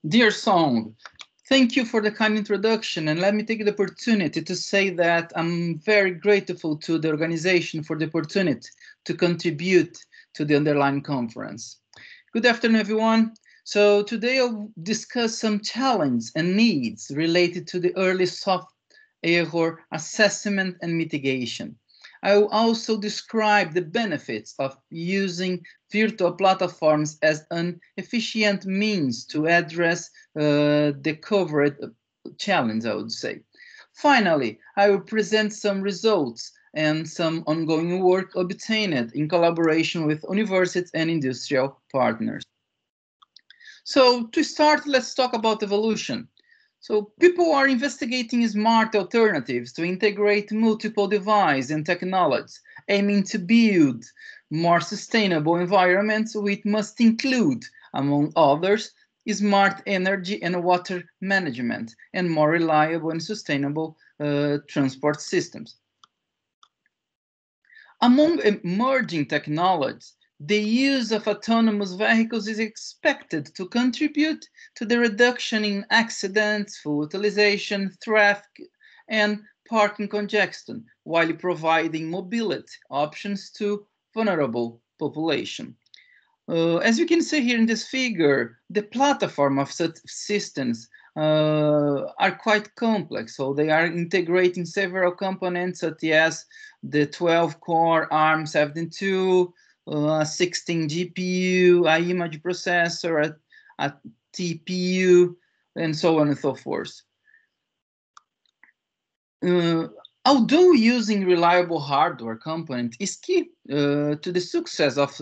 Dear Song, thank you for the kind introduction, and let me take the opportunity to say that I'm very grateful to the organization for the opportunity to contribute to the underlying conference. Good afternoon, everyone. So today I'll discuss some challenges and needs related to the early soft error assessment and mitigation. I will also describe the benefits of using virtual platforms as an efficient means to address the covered challenge, I would say. Finally, I will present some results and some ongoing work obtained in collaboration with universities and industrial partners. So to start, let's talk about evolution. So people are investigating smart alternatives to integrate multiple devices and technologies, aiming to build more sustainable environments, which must include, among others, smart energy and water management, and more reliable and sustainable transport systems. Among emerging technologies, the use of autonomous vehicles is expected to contribute to the reduction in accidents, fuel utilization, traffic, and parking congestion, while providing mobility options to vulnerable population. As you can see here in this figure, the platform of such systems are quite complex. So they are integrating several components such as the 12-core ARM72, 16 GPU, an image processor, a TPU, and so on and so forth. Although using reliable hardware component is key to the success of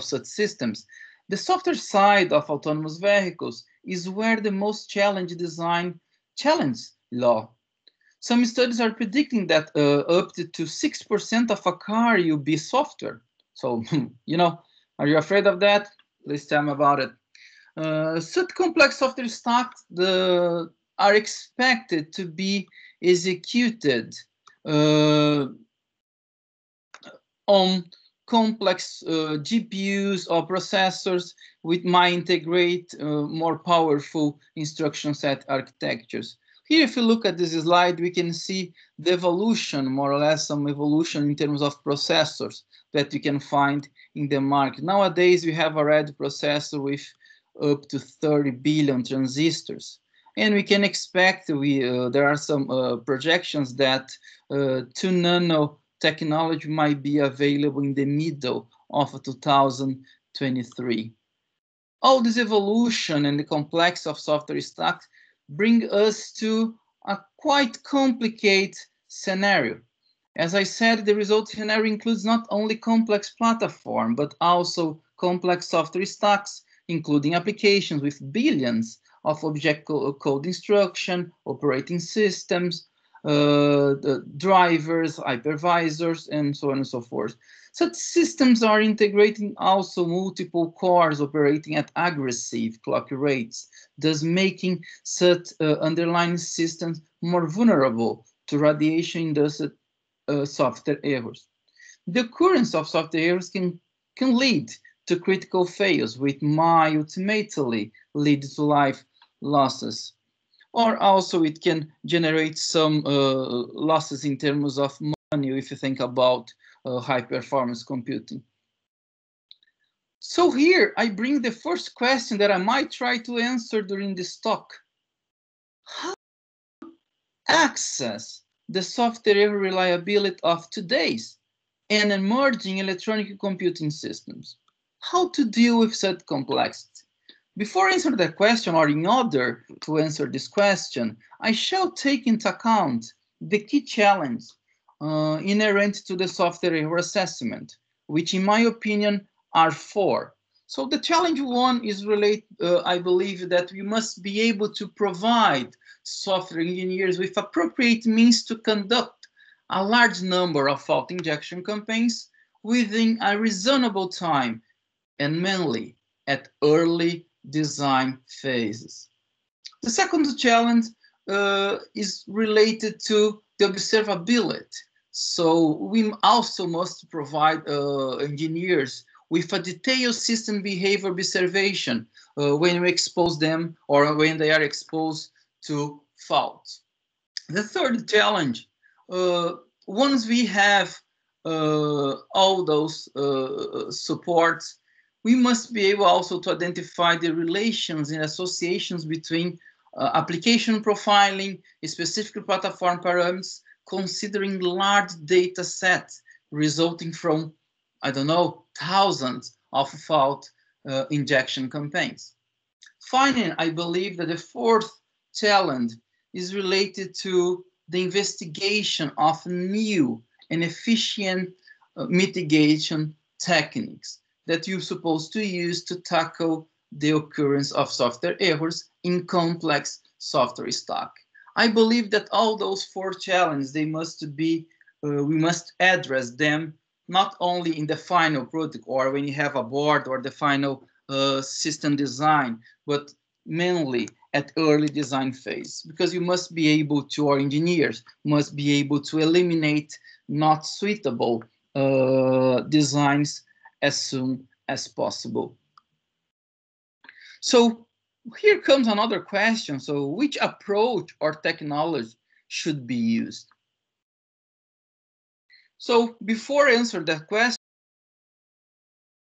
such systems, the software side of autonomous vehicles is where the most challenge law. Some studies are predicting that up to 6% of a car will be software. So, are you afraid of that? Please tell me about it. Such complex software stacks are expected to be executed on complex GPUs or processors which might integrate more powerful instruction set architectures. Here, if you look at this slide, we can see the evolution, more or less some evolution in terms of processors that you can find in the market. Nowadays, we have already processor with up to 30 billion transistors. And we can expect, there are some projections that 2 nano technology might be available in the middle of 2023. All this evolution and the complex of software stacks bring us to a quite complicated scenario. As I said, the result scenario includes not only complex platform, but also complex software stacks, including applications with billions of object code instruction, operating systems, drivers, hypervisors, and so on and so forth. Such systems are integrating also multiple cores operating at aggressive clock rates, thus making such underlying systems more vulnerable to radiation-induced software errors. The occurrence of software errors can lead to critical failures, which might ultimately lead to life losses. Or also it can generate some losses in terms of money if you think about high performance computing. So here I bring the first question that I might try to answer during this talk. How to access the software reliability of today's and emerging electronic computing systems? How to deal with such complexity? Before answering that question, or in order to answer this question, I shall take into account the key challenge inherent to the software error assessment, which in my opinion are 4. So the challenge 1 is I believe that we must be able to provide software engineers with appropriate means to conduct a large number of fault injection campaigns within a reasonable time, and mainly at early design phases. The second challenge is related to the observability. So we also must provide engineers with a detailed system behavior observation when you expose them or when they are exposed to faults. The third challenge, once we have all those supports, we must be able also to identify the relations and associations between application profiling, specific platform parameters, considering large data sets resulting from, I don't know, thousands of fault injection campaigns. Finally, I believe that the fourth challenge is related to the investigation of new and efficient mitigation techniques that you're supposed to use to tackle the occurrence of software errors in complex software stack. I believe that all those four challenges, they must be, we must address them not only in the final product or when you have a board or the final system design, but mainly at early design phase, because you must be able to, our engineers must be able to eliminate not suitable designs as soon as possible. So here comes another question. So which approach or technology should be used? So before I answer that question,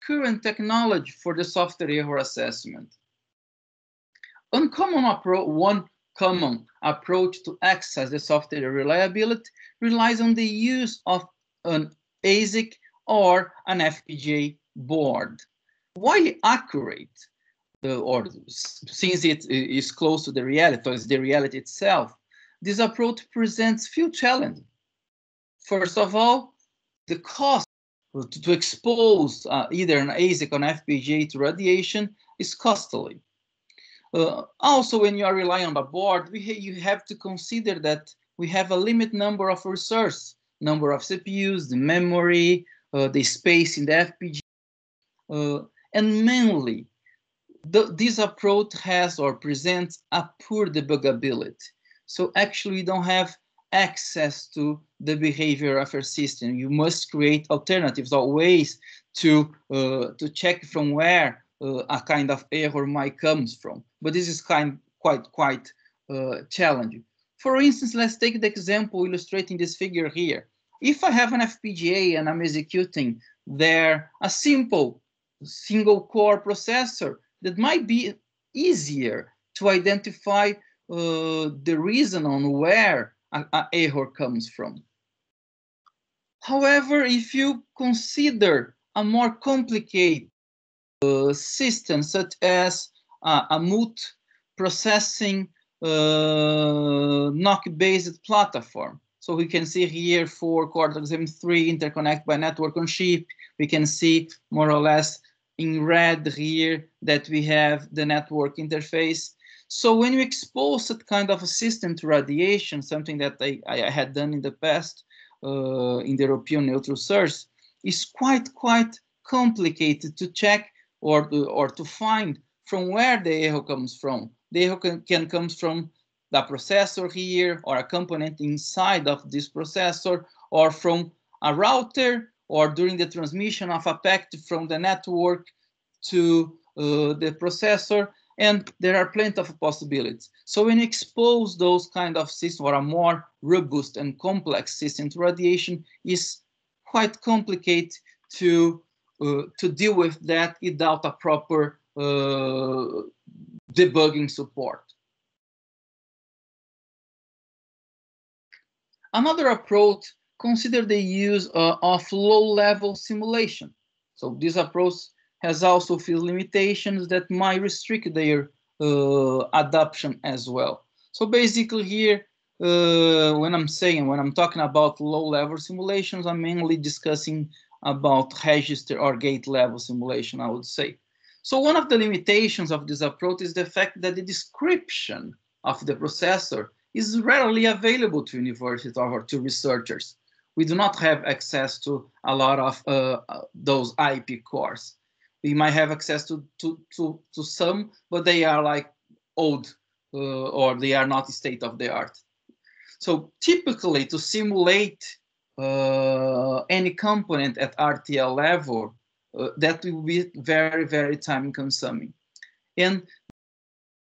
current technology for the software error assessment. One common approach to access the software reliability relies on the use of an ASIC or an FPGA board. While accurate, or since it is close to the reality, or it's the reality itself, this approach presents few challenges. First of all, the cost to expose either an ASIC or an FPGA to radiation is costly. Also, when you are relying on the board, you have to consider that we have a limited number of resources, number of CPUs, the memory, the space in the FPGA, and mainly, this approach has or presents a poor debuggability. So actually, you don't have access to the behavior of your system. You must create alternatives or ways to check from where a kind of error might comes from. But this is quite challenging. For instance, let's take the example illustrating this figure here. If I have an FPGA and I'm executing there a simple single core processor, that might be easier to identify the reason on where an error comes from. However, if you consider a more complicated system, such as a multi-processing NOC-based platform, so we can see here 4 Cortex M3 interconnect by network on chip. We can see more or less in red here that we have the network interface. So when you expose that kind of a system to radiation, something that I had done in the past in the European neutral source, is quite complicated to check or to find from where the error comes from. The error can come from the processor here, or a component inside of this processor, or from a router, or during the transmission of a packet from the network to the processor, and there are plenty of possibilities. So when you expose those kind of systems, or a more robust and complex system to radiation, is quite complicated to deal with that without a proper debugging support. Another approach consider the use of low-level simulation. So this approach has also few limitations that might restrict their adoption as well. So basically here, when I'm talking about low-level simulations, I'm mainly discussing about register or gate-level simulation, I would say. So one of the limitations of this approach is the fact that the description of the processor is rarely available to universities or to researchers. We do not have access to a lot of those IP cores. We might have access to some, but they are like old or they are not state of the art. So typically to simulate any component at RTL level, that will be very, very time consuming. And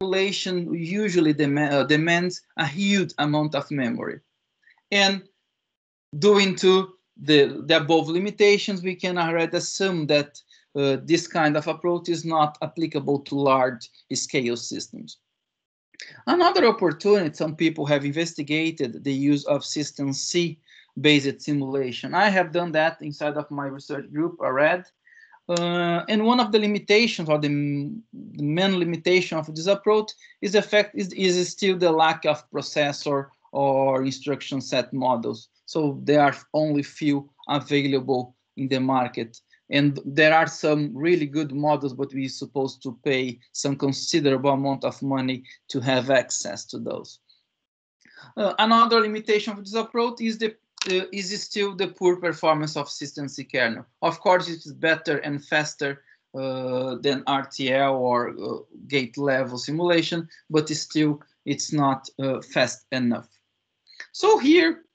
simulation usually demands a huge amount of memory. And due to the above limitations, we can already assume that this kind of approach is not applicable to large scale systems. Another opportunity, some people have investigated the use of System C based simulation. I have done that inside of my research group, ARED. And one of the limitations, or the main limitation of this approach, is the fact is still the lack of processor or instruction set models. So there are only few available in the market. And there are some really good models, but we're supposed to pay some considerable amount of money to have access to those. Another limitation of this approach is still the poor performance of System C kernel. Of course, it is better and faster than RTL or gate level simulation, but it's not fast enough. So here,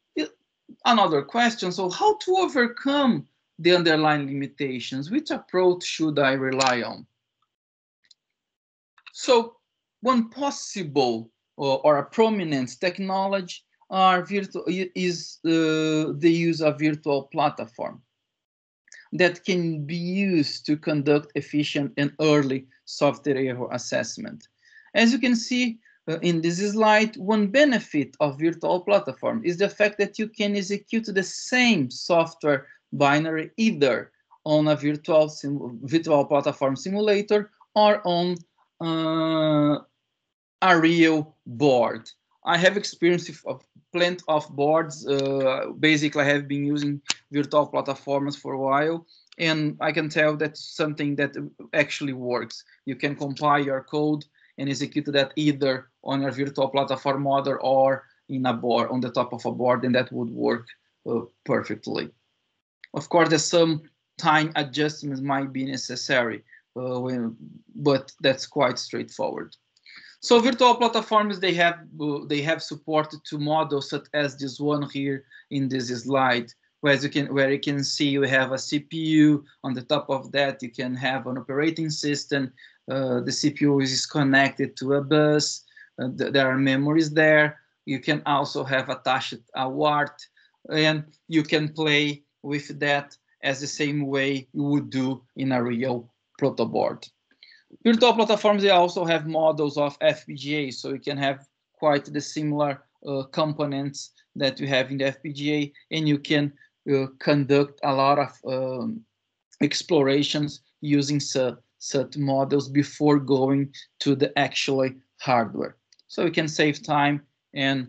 another question. So how to overcome the underlying limitations? Which approach should I rely on? So one possible or a prominent technology is the use of virtual platform that can be used to conduct efficient and early software error assessment. As you can see in this slide, one benefit of virtual platform is the fact that you can execute the same software binary either on a virtual platform simulator or on a real board. I have experience of plenty of boards. Basically, I have been using virtual platforms for a while, and I can tell that's something that actually works. You can compile your code and execute that either on your virtual platform model or in a board, on the top of a board, and that would work perfectly. Of course, there's some time adjustments might be necessary, but that's quite straightforward. So virtual platforms, they have support to models such as this one here in this slide, where you can see you have a CPU. On the top of that, you can have an operating system. The CPU is connected to a bus. There are memories there. You can also have attached a WART, and you can play with that as the same way you would do in a real protoboard. Virtual platforms, they also have models of FPGA, so you can have quite the similar components that you have in the FPGA, and you can conduct a lot of explorations using such models before going to the actual hardware. So you can save time and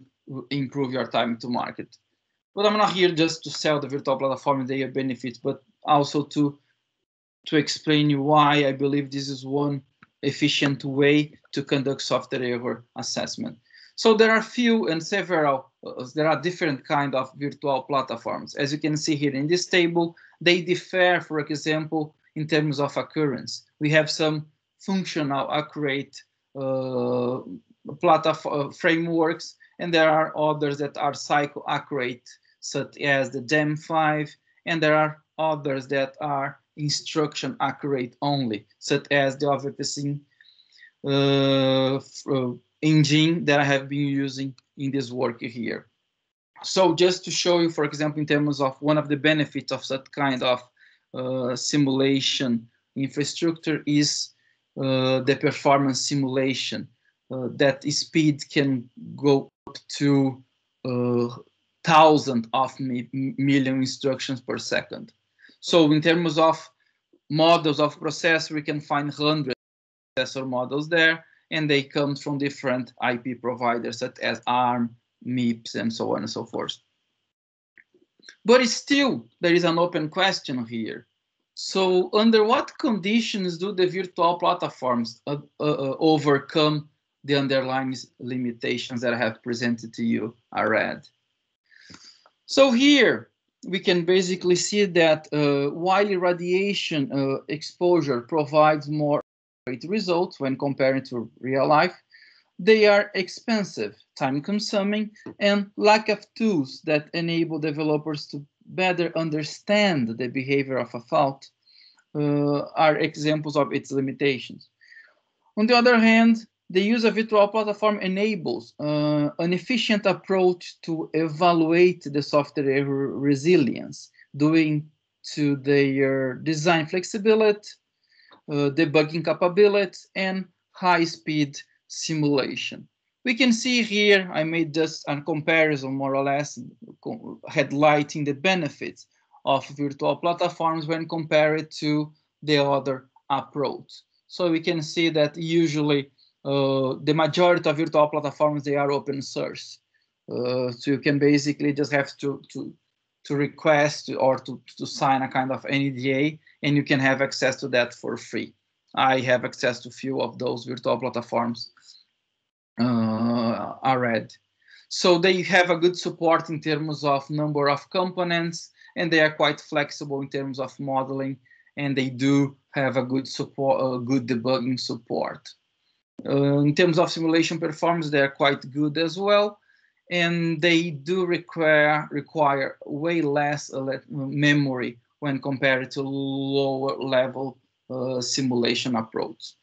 improve your time to market. But I'm not here just to sell the virtual platform and their benefits, but also to explain you why I believe this is one efficient way to conduct software error assessment. So there are few and several, there are different kind of virtual platforms. As you can see here in this table, they differ, for example, in terms of occurrence. We have some functional accurate platform frameworks, and there are others that are cycle accurate, such as the DEM5, and there are others that are instruction accurate only, such as the overfishing engine that I have been using in this work here. So just to show you, for example, in terms of one of the benefits of that kind of simulation infrastructure is the performance simulation. That speed can go up to 1,000 of million instructions per second. So in terms of models of processor, we can find hundreds of processor models there, and they come from different IP providers such as ARM, MIPS, and so on and so forth. But still, there is an open question here. So under what conditions do the virtual platforms overcome the underlying limitations that I have presented to you already? So here, we can basically see that while irradiation exposure provides more great results when compared to real life, they are expensive, time-consuming, and lack of tools that enable developers to better understand the behavior of a fault are examples of its limitations. On the other hand, the use of virtual platform enables an efficient approach to evaluate the software error resilience, due to their design flexibility, debugging capabilities, and high-speed simulation. We can see here, I made just a comparison more or less, highlighting the benefits of virtual platforms when compared to the other approach. So we can see that usually the majority of virtual platforms, they are open source. So you can basically just have to request or to sign a kind of NDA, and you can have access to that for free. I have access to a few of those virtual platforms already. So they have a good support in terms of number of components, and they are quite flexible in terms of modeling, and they do have a good support, good debugging support. In terms of simulation performance, they are quite good as well, and they do require way less memory when compared to lower level simulation approach.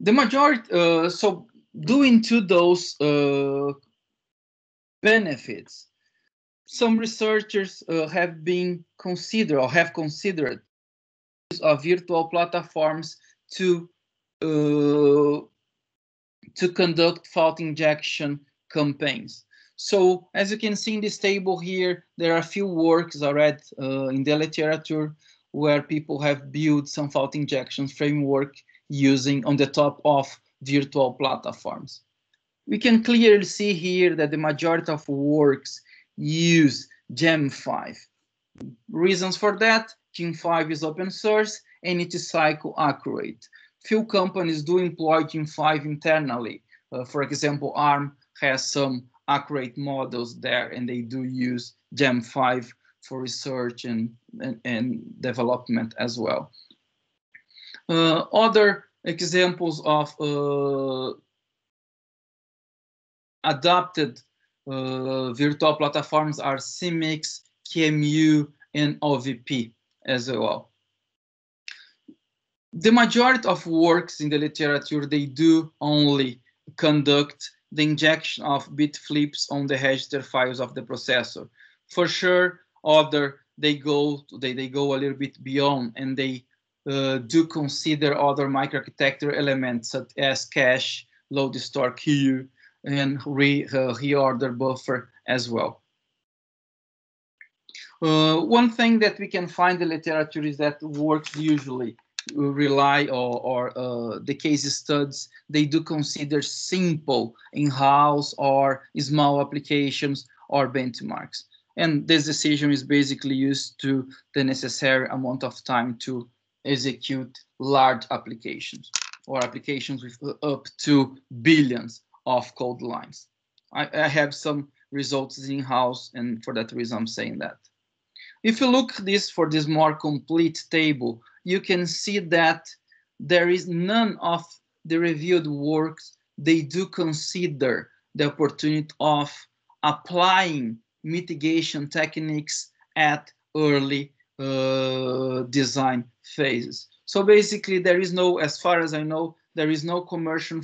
The majority, so due to those benefits, some researchers have considered use of virtual platforms to conduct fault injection campaigns. So as you can see in this table here, there are a few works already in the literature where people have built some fault injection framework using on the top of virtual platforms. We can clearly see here that the majority of works use Gem5. Reasons for that: Gem5 is open source and it is cycle accurate. Few companies do employ Gem5 internally. For example, ARM has some accurate models there, and they do use Gem5 for research and development as well. Other examples of adapted virtual platforms are CMix, QEMU, and OVP as well. The majority of works in the literature, they do only conduct the injection of bit flips on the register files of the processor. For sure, they go a little bit beyond, and they do consider other microarchitecture elements such as cache, load store queue, and reorder buffer as well. One thing that we can find in the literature is that works usually rely or the case studies, they do consider simple in-house or small applications or benchmarks. And this decision is basically used to the necessary amount of time to execute large applications or applications with up to billions of code lines. I have some results in-house, and for that reason I'm saying that. If you look for this more complete table, you can see that there is none of the reviewed works, they do consider the opportunity of applying mitigation techniques at early design phases. So basically there is no, as far as I know, there is no commercial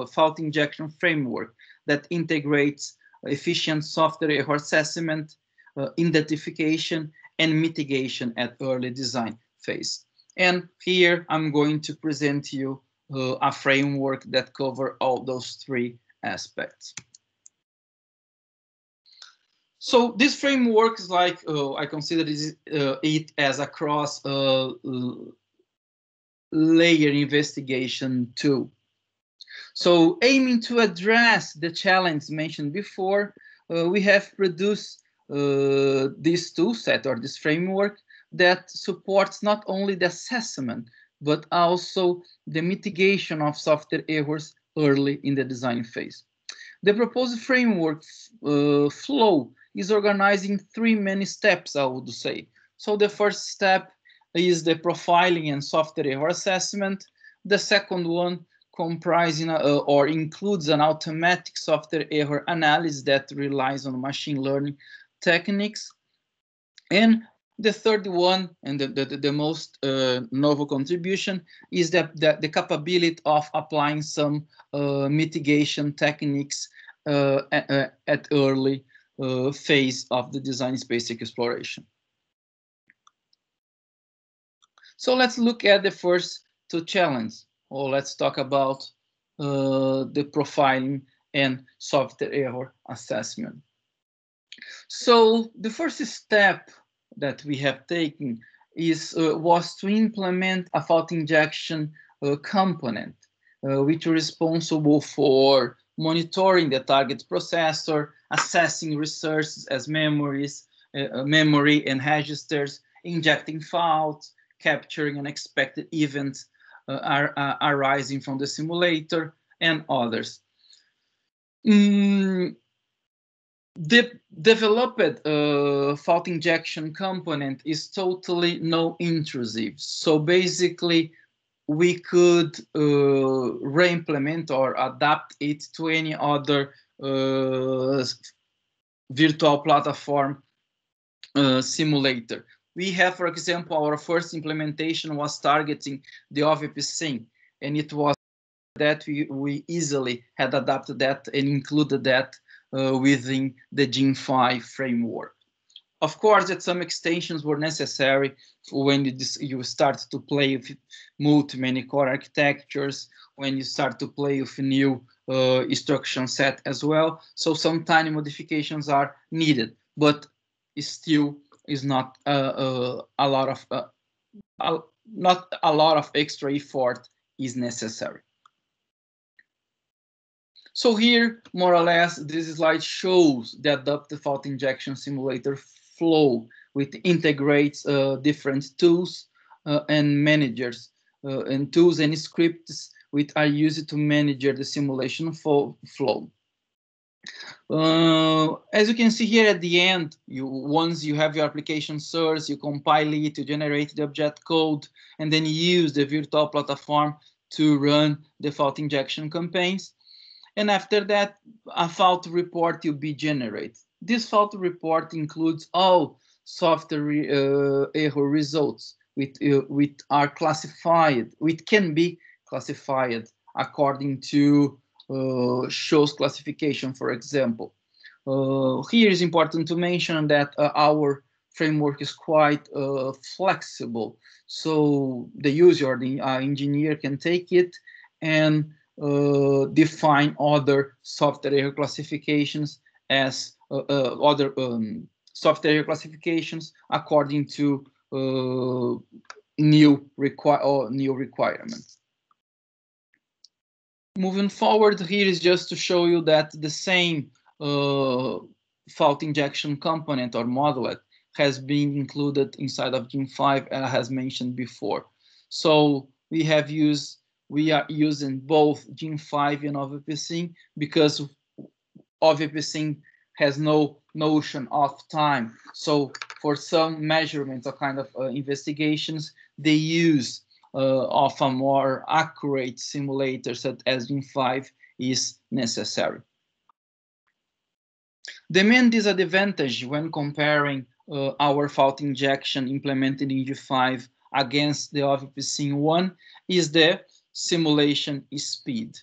fault injection framework that integrates efficient software error assessment, identification, and mitigation at early design phase. And here I'm going to present you a framework that covers all those three aspects. So this framework is like, I consider it as a cross-layer investigation tool. So aiming to address the challenge mentioned before, we have produced this tool set or this framework that supports not only the assessment, but also the mitigation of software errors early in the design phase. The proposed framework flow is organized in three main steps, I would say. So the first step is the profiling and software error assessment. The second one comprising or includes an automatic software error analysis that relies on machine learning techniques. And the third one, and the most novel contribution, is the capability of applying some mitigation techniques at early phase of the design space exploration. So let's look at the first two challenges, or let's talk about the profiling and software error assessment. So the first step that we have taken was to implement a fault injection component, which is responsible for monitoring the target processor, assessing resources as memory and registers, injecting faults, capturing unexpected events arising from the simulator, and others. The developed fault injection component is totally non-intrusive. So basically, we could re-implement or adapt it to any other virtual platform simulator. We have, for example, our first implementation was targeting the VOP Sync, and it was that we easily had adapted that and included that within the Gen5 framework. Of course, that some extensions were necessary for when you start to play with multi-many core architectures, when you start to play with new instruction set as well. So some tiny modifications are needed, but it still is not a lot of extra effort is necessary. So here, more or less, this slide shows the adaptive fault injection simulator flow, which integrates different tools and managers and tools and scripts which are used to manage the simulation flow. As you can see here at the end, once you have your application source, you compile it to generate the object code, and then use the virtual platform to run the fault injection campaigns. And after that, a fault report will be generated. This fault report includes all software error results, which are classified, which can be classified according to shows classification, for example. Here is important to mention that our framework is quite flexible, so the user or the engineer can take it and define other software error classifications as software error classifications according to new requirements. Moving forward, here is just to show you that the same fault injection component or modulet has been included inside of Gen5, as mentioned before. So we are using both Gen5 and VOP Sync because VOP Sync has no notion of time. So for some measurements or kind of investigations, they use of a more accurate simulator such as Gen5 is necessary. The main disadvantage when comparing our fault injection implemented in Gen5 against the VOP Sync one is the simulation speed.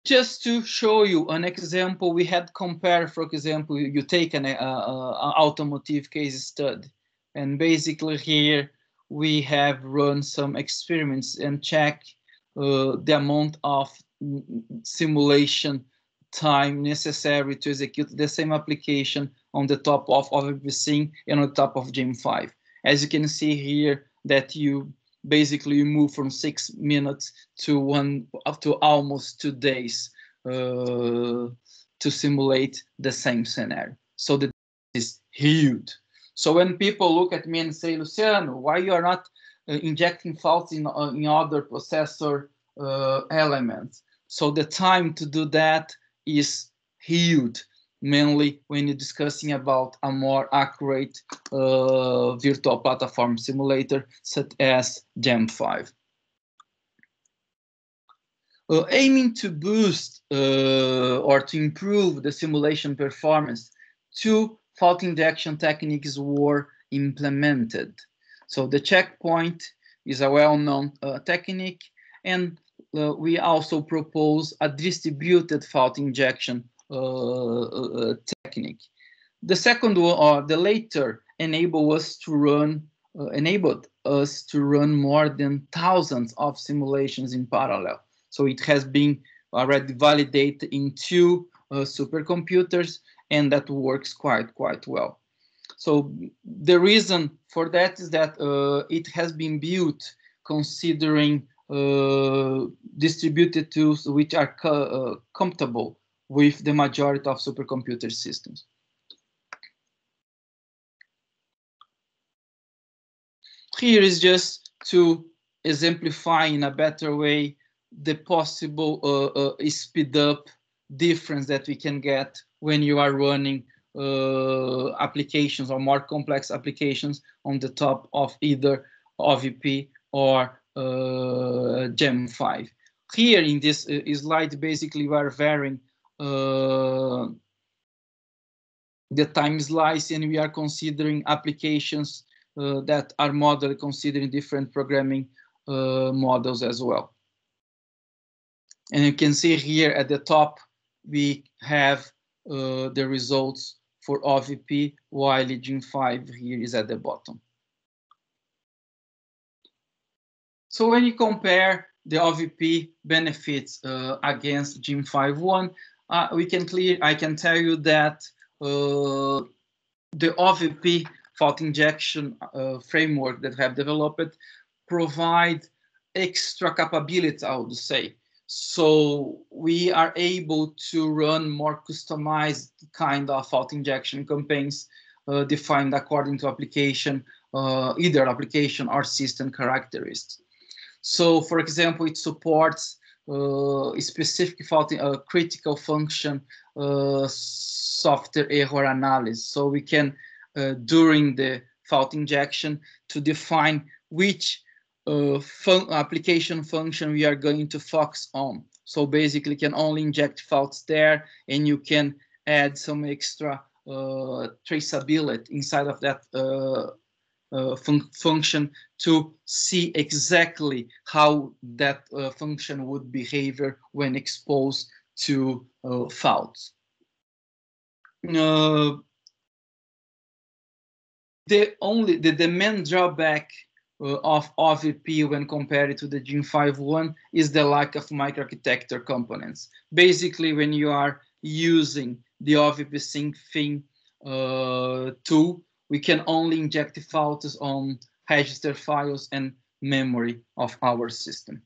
Just to show you an example, we had compared, for example, you take an automotive case study, and basically here we have run some experiments and check the amount of simulation time necessary to execute the same application on the top of VOP Sync and on the top of Gen5. As you can see here, that you basically move from 6 minutes to up to almost 2 days to simulate the same scenario. So that is huge. So when people look at me and say, Luciano, why you are not injecting faults in other processor elements? So the time to do that is huge, mainly when you're discussing about a more accurate virtual platform simulator such as Gen5. Aiming to boost or to improve the simulation performance, two fault injection techniques were implemented. So the checkpoint is a well-known technique, and we also propose a distributed fault injection technique. The second one, or the later, enabled us to run more than thousands of simulations in parallel. So it has been already validated in two supercomputers, and that works quite well. So the reason for that is that it has been built considering distributed tools which are compatible with the majority of supercomputer systems. Here is just to exemplify in a better way the possible speed up difference that we can get when you are running applications or more complex applications on the top of either OVP or Gem5. Here in this slide, basically we are varying the time slice, and we are considering applications that are modeled considering different programming models as well. And you can see here at the top, we have the results for OVP, while Gem5 here is at the bottom. So when you compare the OVP benefits against Gem5.1, I can tell you that the OVP fault injection framework that I have developed provide extra capability, I would say. So we are able to run more customized kind of fault injection campaigns defined according to application, either application or system characteristics. So, for example, it supports a specific fault, critical function software error analysis. So we can, during the fault injection, to define which application function we are going to focus on. So basically, can only inject faults there, and you can add some extra traceability inside of that function to see exactly how that function would behave when exposed to faults. The main drawback of OVP when compared to the Gem5.1 is the lack of microarchitecture components. Basically, when you are using the OVP sync thing tool, we can only inject faults on register files and memory of our system.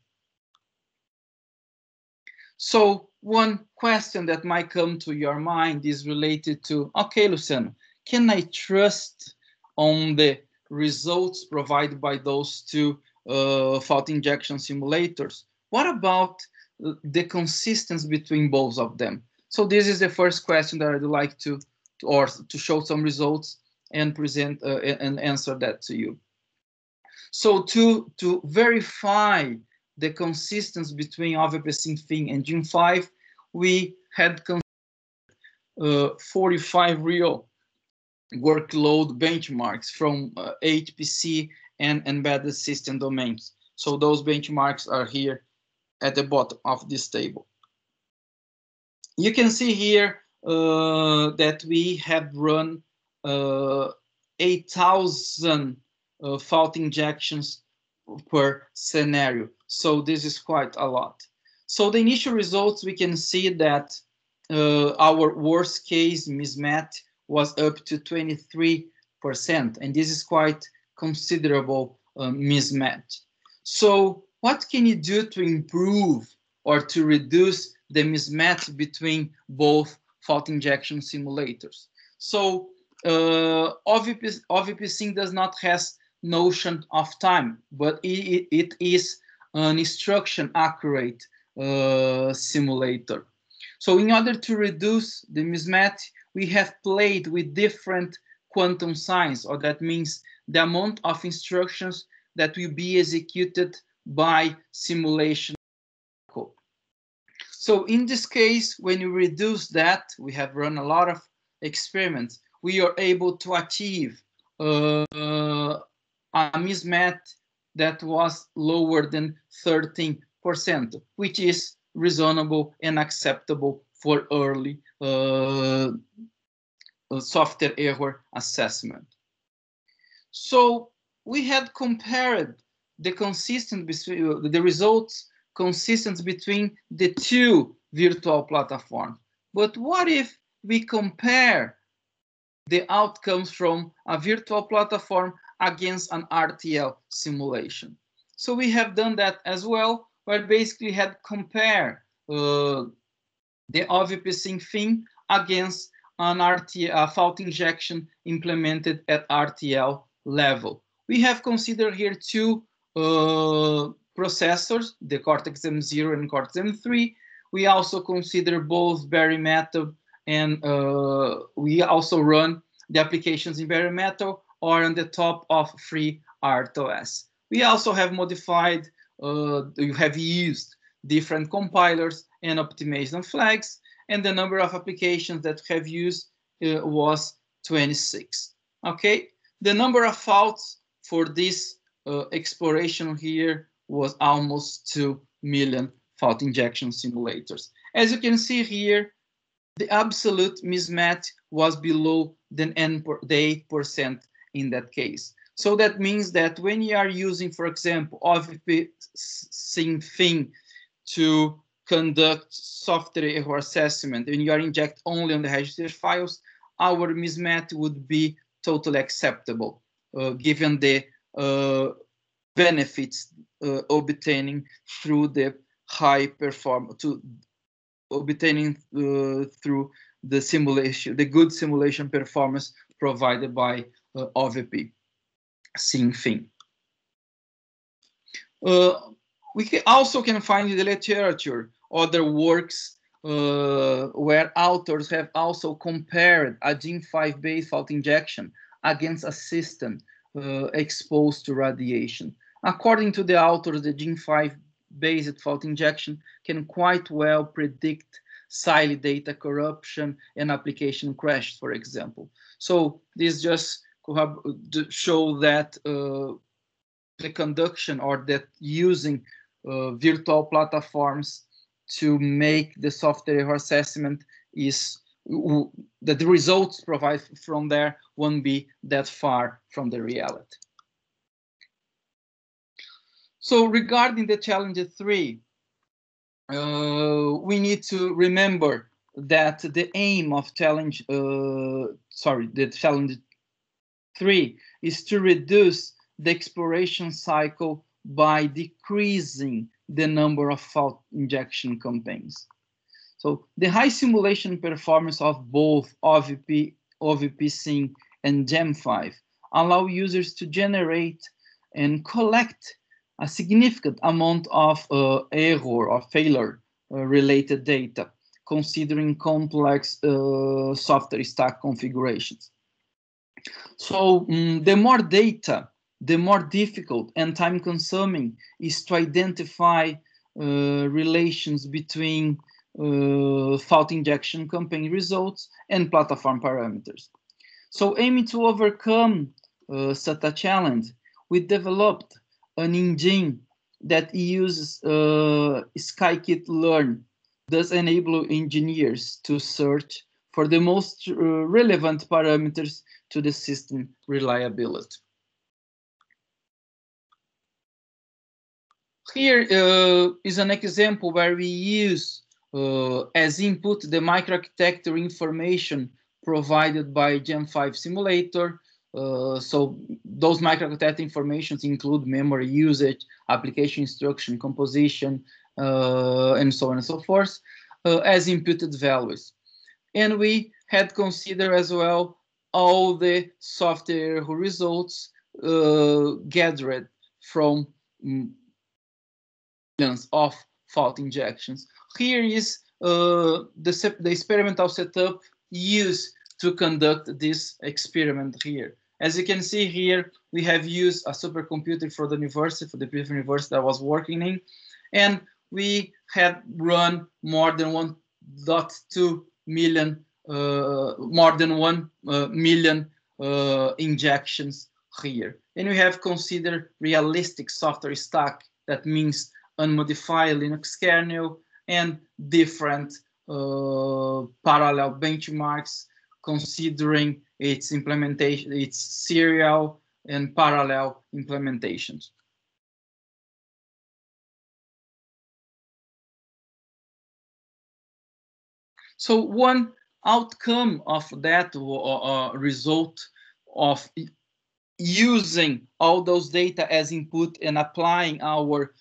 So one question that might come to your mind is related to, okay, Luciano, can I trust on the results provided by those two fault injection simulators? What about the consistency between both of them? So this is the first question that I'd like to show some results and present and answer that to you. So to verify the consistency between OVP Sync and Gem5, we had 45 real workload benchmarks from HPC and embedded system domains. So those benchmarks are here at the bottom of this table. You can see here that we have run 8,000 fault injections per scenario. So this is quite a lot. So the initial results, we can see that our worst case mismatch was up to 23%, and this is quite considerable mismatch. So what can you do to improve or to reduce the mismatch between both fault injection simulators? So OVP Sync does not have notion of time, but it is an instruction accurate simulator. So in order to reduce the mismatch, we have played with different quantum signs, or that means the amount of instructions that will be executed by simulation code. So in this case, when you reduce that, we have run a lot of experiments, we are able to achieve a mismatch that was lower than 13%, which is reasonable and acceptable for early software error assessment. So we had compared the results consistent between the two virtual platforms. But what if we compare the outcomes from a virtual platform against an RTL simulation? So we have done that as well, where basically had compared the OVP sync thing against an RTL fault injection implemented at RTL level. We have considered here two processors, the Cortex M0 and Cortex M3. We also consider both bare metal, and we also run the applications in bare metal or on the top of FreeRTOS. We also have modified, we have used different compilers and optimization flags, and the number of applications that have used was 26. Okay, the number of faults for this exploration here was almost 2 million fault injection simulators. As you can see here, the absolute mismatch was below the 8% in that case. So that means that when you are using, for example, OVP sync thing to conduct software error assessment, and you are inject only on the register files, our mismatch would be totally acceptable, given the benefits obtaining through the high performance, obtaining through the simulation, the good simulation performance provided by OVP sync thing. We also can find in the literature other works where authors have also compared a Gen5 based fault injection against a system exposed to radiation. According to the authors, the Gen5 based fault injection can quite well predict SILE data corruption and application crash, for example. So this just show that the conduction, or that using virtual platforms to make the software error assessment is that the results provided from there won't be that far from the reality. So regarding the challenge 3, we need to remember that the aim of challenge, the challenge 3 is to reduce the exploration cycle by decreasing the number of fault injection campaigns. So the high simulation performance of both OVP sync and Gen5 allow users to generate and collect a significant amount of error or failure related data, considering complex software stack configurations. So the more data, the more difficult and time consuming is to identify relations between fault injection campaign results and platform parameters. So aiming to overcome such a challenge, we developed an engine that uses Skykitlearn, thus enable engineers to search for the most relevant parameters to the system reliability. Here is an example where we use as input the microarchitecture information provided by Gen5 simulator. So those microarchitecture informations include memory usage, application instruction, composition, and so on and so forth, as inputted values. And we had considered as well all the software results gathered from millions of fault injections. Here is the experimental setup used to conduct this experiment here. As you can see here, we have used a supercomputer for the university, for the previous university I was working in, and we had run more than 1.2 million more than 1 million injections here. And we have considered realistic software stack, that means unmodified Linux kernel and different parallel benchmarks, considering its implementation, its serial and parallel implementations. So one outcome of that result of using all those data as input and applying our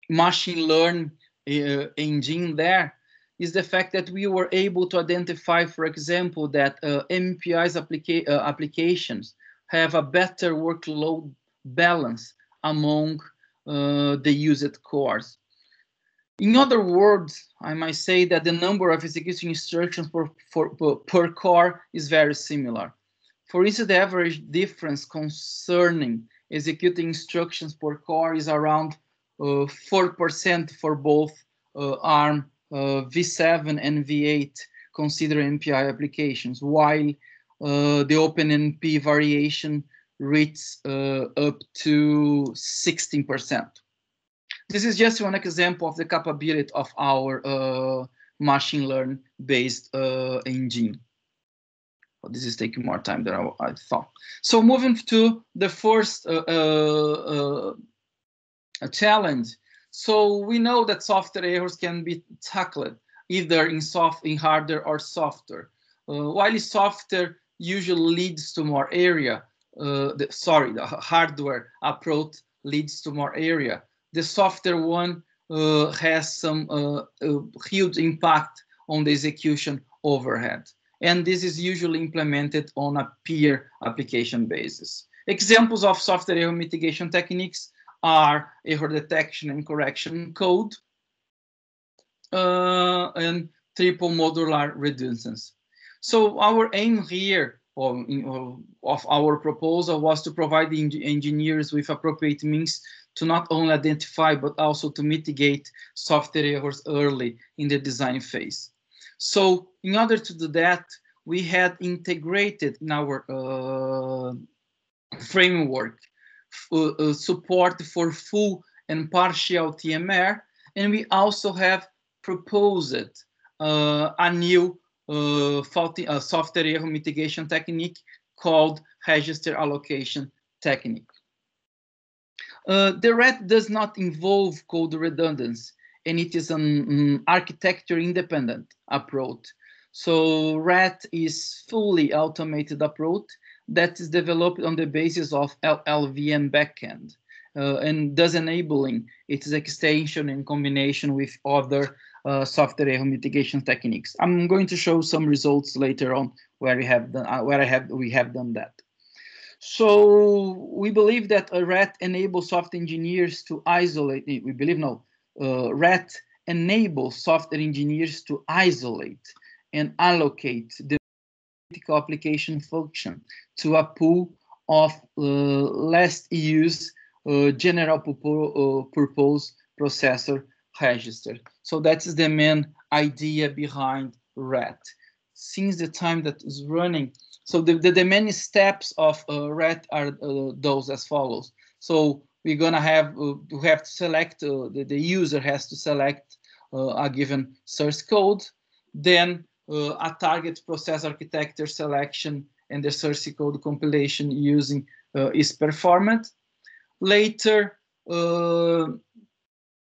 machine learning engine there is the fact that we were able to identify, for example, that MPI's applications have a better workload balance among the used cores. In other words, I might say that the number of execution instructions per core is very similar. For instance, the average difference concerning executing instructions per core is around 4% for both ARM V7 and V8 consider MPI applications, while the OpenMP variation reaches up to 16%. This is just one example of the capability of our machine learning based engine. But this is taking more time than I thought. So moving to the first challenge. So we know that software errors can be tackled either in hardware or software. While software usually leads to more area, the hardware approach leads to more area. The software one has some huge impact on the execution overhead. And this is usually implemented on a peer application basis. Examples of software error mitigation techniques are error detection and correction code and triple modular redundancy. So our aim here of our proposal was to provide the engineers with appropriate means to not only identify but also to mitigate software errors early in the design phase. So in order to do that, we had integrated in our framework support for full and partial TMR, and we also have proposed a new software error mitigation technique called register allocation technique. The RAT does not involve code redundancy, and it is an architecture-independent approach. So RAT is fully automated approach that is developed on the basis of LLVM backend and thus enabling its extension in combination with other software error mitigation techniques. I'm going to show some results later on where we have done that. So we believe that a RAT enables software engineers to isolate. We believe no, RAT enables software engineers to isolate and allocate the critical application function to a pool of less used general purpose processor register. So that is the main idea behind RAT. Since the time that is running, so the many steps of RAT are those as follows. So we're gonna have to select, the user has to select a given source code, then a target process architecture selection and the source code compilation using is performed. Later,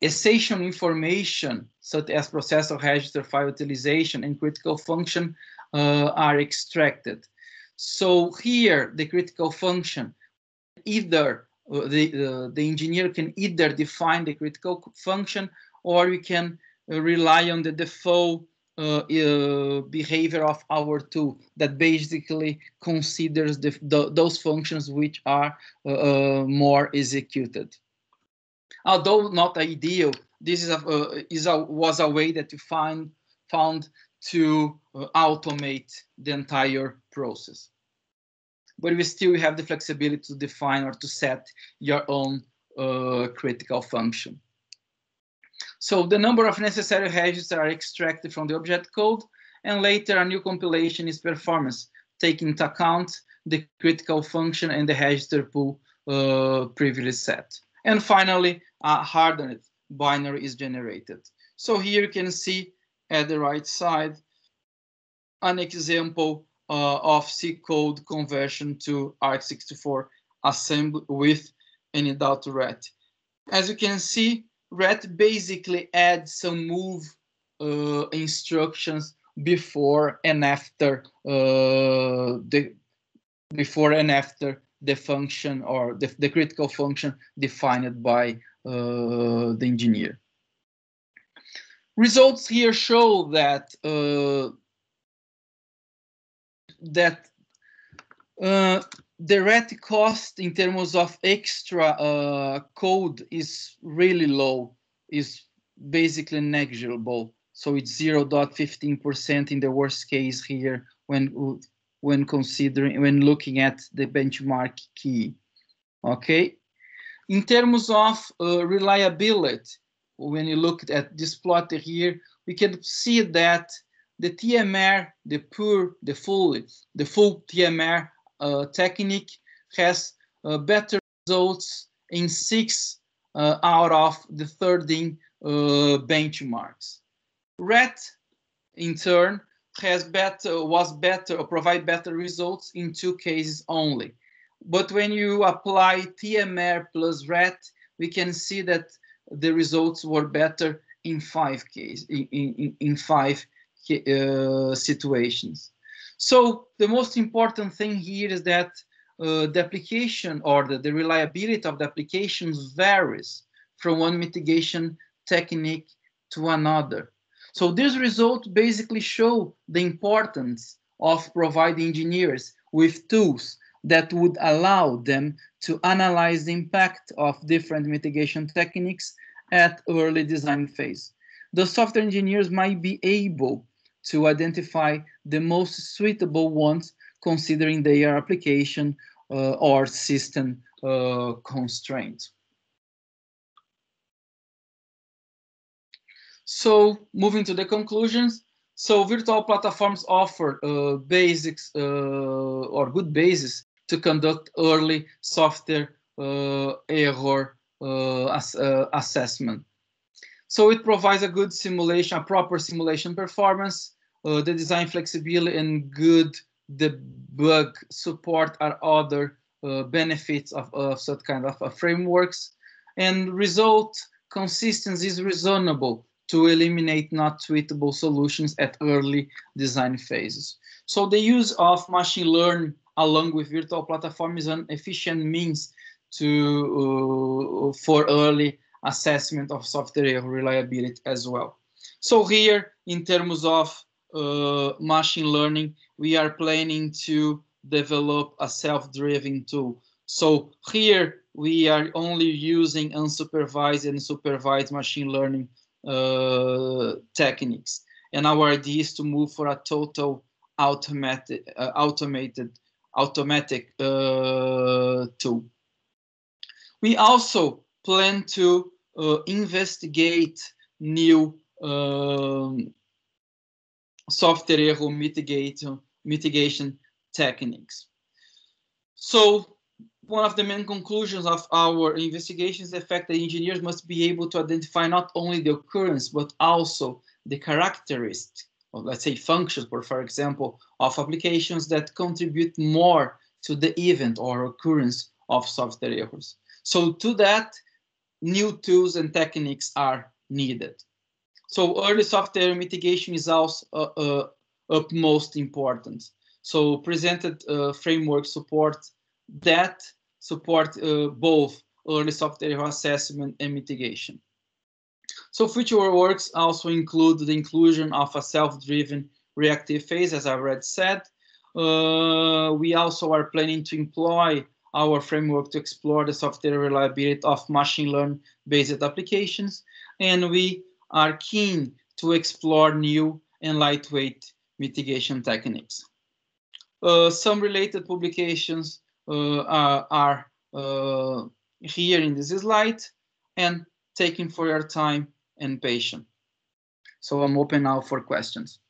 essential information such as processor register, file utilization, and critical function are extracted. So here, the critical function, either the engineer can either define the critical function, or we can rely on the default behavior of our tool that basically considers those functions which are more executed. Although not ideal, this was a way that we found to automate the entire process. But we still have the flexibility to define or to set your own critical function. So the number of necessary registers are extracted from the object code, and later a new compilation is performed, taking into account the critical function and the register pool previously set. And finally, a hardened binary is generated. So here you can see at the right side an example of C code conversion to ARC64 assembly with an adult RET. As you can see, RET basically adds some move instructions before and after the function or the critical function defined by the engineer. Results here show that the RET cost in terms of extra code is really low, is basically negligible. So it's 0.15% in the worst case here when looking at the benchmark key. Okay. In terms of reliability, when you look at this plot here, we can see that the TMR, the full TMR technique has better results in 6 out of the 13 benchmarks. RET, in turn, provide better results in 2 cases only. But when you apply TMR plus RET, we can see that the results were better in 5 cases, in 5 situations. So the most important thing here is that the application or the reliability of the applications varies from one mitigation technique to another. So these results basically show the importance of providing engineers with tools that would allow them to analyze the impact of different mitigation techniques at early design phase. The software engineers might be able to identify the most suitable ones considering their application or system constraints. So moving to the conclusions, so virtual platforms offer basics or good basis to conduct early software error assessment. So it provides a good simulation, a proper simulation performance, the design flexibility and good debug support are other benefits of such kind of frameworks. And result consistency is reasonable to eliminate not suitable solutions at early design phases. So the use of machine learning along with virtual platform is an efficient means to for early assessment of software reliability as well. So here, in terms of machine learning, we are planning to develop a self-driven tool. So here we are only using unsupervised and supervised machine learning techniques, and our idea is to move for a total automatic tool. We also plan to investigate new software error mitigation techniques. So one of the main conclusions of our investigation is the fact that engineers must be able to identify not only the occurrence, but also the characteristics, or let's say functions, for example, of applications that contribute more to the event or occurrence of software errors. So to that, new tools and techniques are needed. So early software mitigation is also utmost important. So presented framework support that support both early software assessment and mitigation. So future works also include the inclusion of a self-driven reactive phase, as I already said. We also are planning to employ our framework to explore the software reliability of machine learning-based applications, and we are keen to explore new and lightweight mitigation techniques. Some related publications are here in this slide, and taking for your time, and patient. So I'm open now for questions.